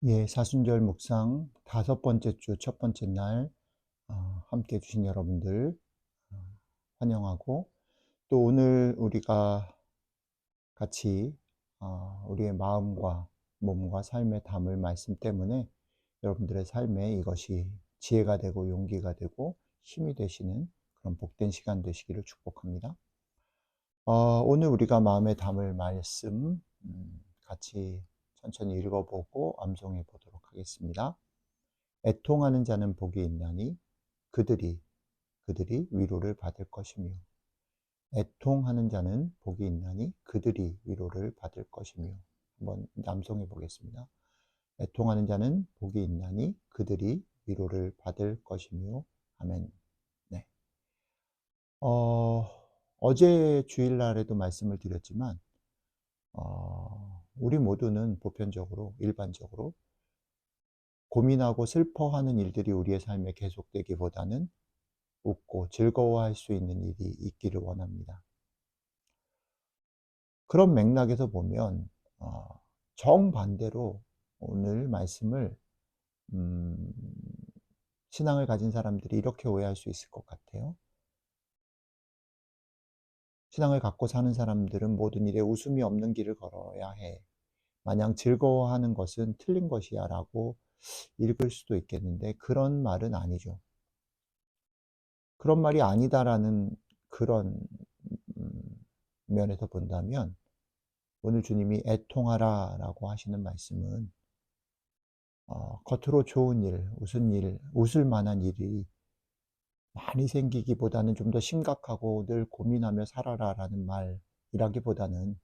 예, 사순절 묵상 다섯 번째 주 첫 번째 날 함께 해주신 여러분들 어, 환영하고, 또 오늘 우리가 같이 우리의 마음과 몸과 삶에 담을 말씀 때문에 여러분들의 삶에 이것이 지혜가 되고 용기가 되고 힘이 되시는 그런 복된 시간 되시기를 축복합니다. 오늘 우리가 마음에 담을 말씀 같이 천천히 읽어보고 암송해 보도록 하겠습니다. 애통하는 자는 복이 있나니 그들이 위로를 받을 것이며. 애통하는 자는 복이 있나니 그들이 위로를 받을 것이며. 한번 암송해 보겠습니다. 애통하는 자는 복이 있나니 그들이 위로를 받을 것이며. 아멘. 네. 어제 주일날에도 말씀을 드렸지만 우리 모두는 보편적으로 일반적으로 고민하고 슬퍼하는 일들이 우리의 삶에 계속되기보다는 웃고 즐거워할 수 있는 일이 있기를 원합니다. 그런 맥락에서 보면 정반대로 오늘 말씀을 음, 신앙을 가진 사람들이 이렇게 오해할 수 있을 것 같아요. 신앙을 갖고 사는 사람들은 모든 일에 웃음이 없는 길을 걸어야 해. 마냥 즐거워하는 것은 틀린 것이야 라고 읽을 수도 있겠는데, 그런 말은 아니죠. 그런 말이 아니다라는 그런 음, 면에서 본다면, 오늘 주님이 애통하라 라고 하시는 말씀은 겉으로 좋은 일, 웃을 만한 일이 많이 생기기보다는 좀 더 심각하고 늘 고민하며 살아라 라는 말이라기보다는,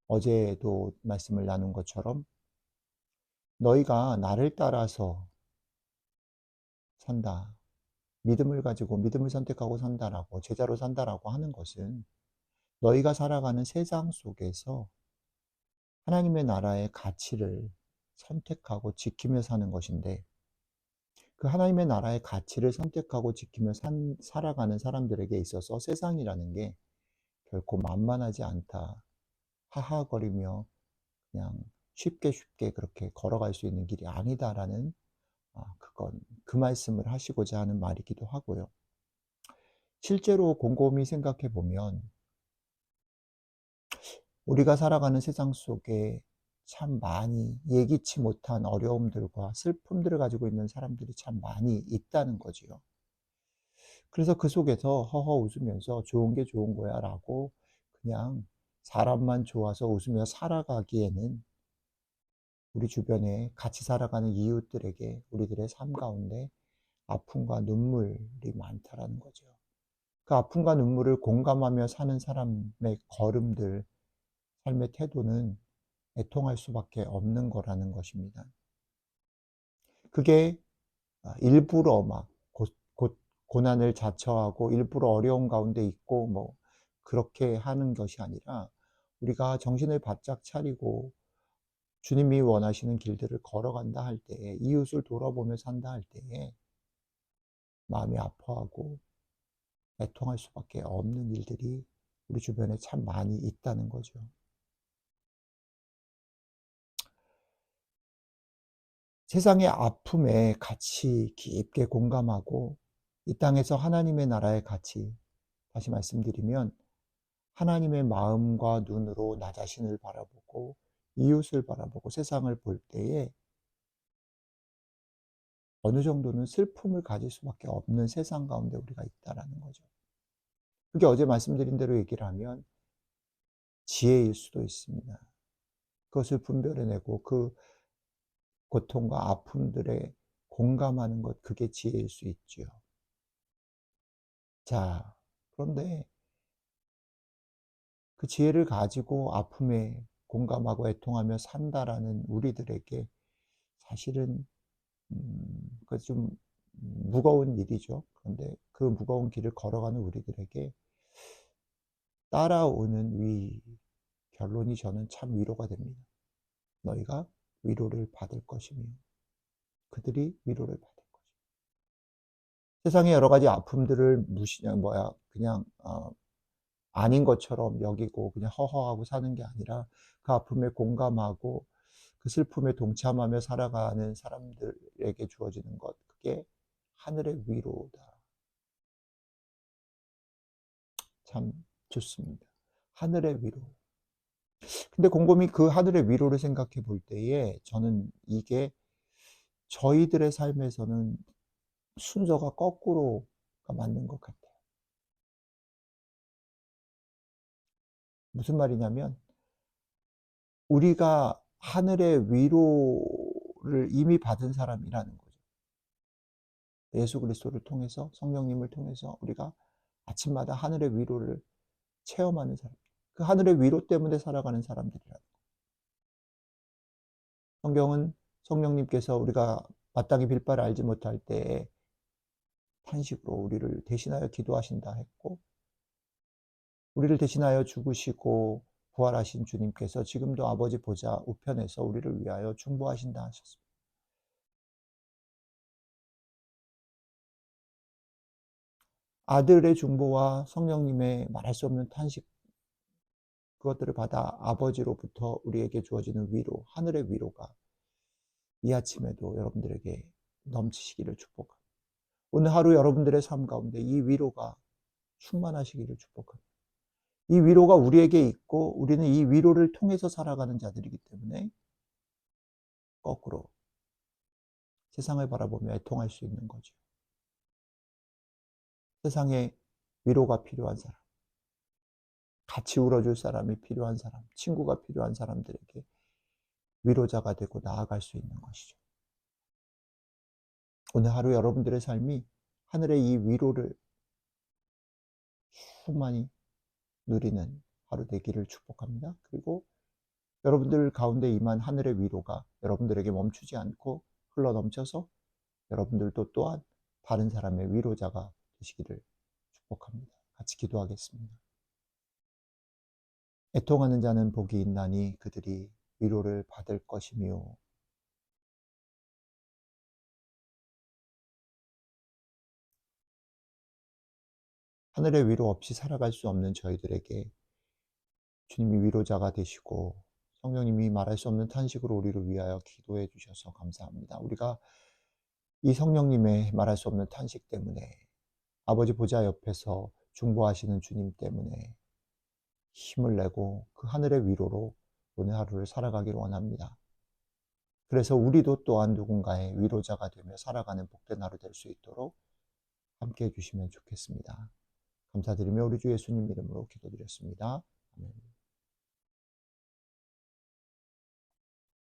어제도 말씀을 나눈 것처럼 너희가 나를 따라서 산다, 믿음을 가지고 믿음을 선택하고 산다라고, 제자로 산다라고 하는 것은 너희가 살아가는 세상 속에서 하나님의 나라의 가치를 선택하고 지키며 사는 것인데, 그 하나님의 나라의 가치를 선택하고 지키며 살아가는 사람들에게 있어서 세상이라는 게 결코 만만하지 않다, 하하거리며 그냥 쉽게 그렇게 걸어갈 수 있는 길이 아니다라는, 그 말씀을 하시고자 하는 말이기도 하고요. 실제로 곰곰이 생각해 보면 우리가 살아가는 세상 속에 참 많이 예기치 못한 어려움들과 슬픔들을 가지고 있는 사람들이 참 많이 있다는 거지요. 그래서 그 속에서 허허 웃으면서 좋은 게 좋은 거야 라고 그냥 사람만 좋아서 웃으며 살아가기에는, 우리 주변에 같이 살아가는 이웃들에게 우리들의 삶 가운데 아픔과 눈물이 많다라는 거죠. 그 아픔과 눈물을 공감하며 사는 사람의 걸음들, 삶의 태도는 애통할 수밖에 없는 거라는 것입니다. 그게 일부러 막 고난을 자처하고 일부러 어려운 가운데 있고 뭐 그렇게 하는 것이 아니라, 우리가 정신을 바짝 차리고 주님이 원하시는 길들을 걸어간다 할 때에, 이웃을 돌아보며 산다 할 때에 마음이 아파하고 애통할 수밖에 없는 일들이 우리 주변에 참 많이 있다는 거죠. 세상의 아픔에 같이 깊게 공감하고 이 땅에서 하나님의 나라의 가치, 다시 말씀드리면 하나님의 마음과 눈으로 나 자신을 바라보고 이웃을 바라보고 세상을 볼 때에 어느 정도는 슬픔을 가질 수밖에 없는 세상 가운데 우리가 있다라는 거죠. 그게 어제 말씀드린 대로 얘기를 하면 지혜일 수도 있습니다. 그것을 분별해내고 그 고통과 아픔들에 공감하는 것, 그게 지혜일 수 있죠. 자, 그런데 그 지혜를 가지고 아픔에 공감하고 애통하며 산다라는 우리들에게 사실은 그 좀 무거운 일이죠. 그런데 그 무거운 길을 걸어가는 우리들에게 따라오는 결론이 저는 참 위로가 됩니다. 너희가 위로를 받을 것이며 그들이 위로를 받을 것이며. 세상의 여러 가지 아픔들을 그냥 아닌 것처럼 여기고 그냥 허허하고 사는 게 아니라, 그 아픔에 공감하고 그 슬픔에 동참하며 살아가는 사람들에게 주어지는 것, 그게 하늘의 위로다. 참 좋습니다. 하늘의 위로. 근데 곰곰이 그 하늘의 위로를 생각해 볼 때에 저는 이게 저희들의 삶에서는 순서가 거꾸로가 맞는 것 같아요. 무슨 말이냐면 우리가 하늘의 위로를 이미 받은 사람이라는 거죠. 예수 그리스도를 통해서, 성령님을 통해서 우리가 아침마다 하늘의 위로를 체험하는 사람. 그 하늘의 위로 때문에 살아가는 사람들이라는 거예요. 성경은 성령님께서 우리가 마땅히 빌 바를 알지 못할 때에 탄식으로 우리를 대신하여 기도하신다 했고, 우리를 대신하여 죽으시고 부활하신 주님께서 지금도 아버지 보좌 우편에서 우리를 위하여 중보하신다 하셨습니다. 아들의 중보와 성령님의 말할 수 없는 탄식, 그것들을 받아 아버지로부터 우리에게 주어지는 위로, 하늘의 위로가 이 아침에도 여러분들에게 넘치시기를 축복합니다. 오늘 하루 여러분들의 삶 가운데 이 위로가 충만하시기를 축복합니다. 이 위로가 우리에게 있고 우리는 이 위로를 통해서 살아가는 자들이기 때문에 거꾸로 세상을 바라보며 애통할 수 있는 거죠. 세상에 위로가 필요한 사람, 같이 울어줄 사람이 필요한 사람, 친구가 필요한 사람들에게 위로자가 되고 나아갈 수 있는 것이죠. 오늘 하루 여러분들의 삶이 하늘의 이 위로를 충만히 누리는 하루 되기를 축복합니다. 그리고 여러분들 가운데 임한 하늘의 위로가 여러분들에게 멈추지 않고 흘러넘쳐서 여러분들도 또한 다른 사람의 위로자가 되시기를 축복합니다. 같이 기도하겠습니다. 애통하는 자는 복이 있나니 그들이 위로를 받을 것이며, 하늘의 위로 없이 살아갈 수 없는 저희들에게 주님이 위로자가 되시고 성령님이 말할 수 없는 탄식으로 우리를 위하여 기도해 주셔서 감사합니다. 우리가 이 성령님의 말할 수 없는 탄식 때문에, 아버지 보좌 옆에서 중보하시는 주님 때문에 힘을 내고 그 하늘의 위로로 오늘 하루를 살아가길 원합니다. 그래서 우리도 또한 누군가의 위로자가 되며 살아가는 복된 하루 될 수 있도록 함께 해주시면 좋겠습니다. 감사드리며 우리 주 예수님 이름으로 기도드렸습니다. 아멘.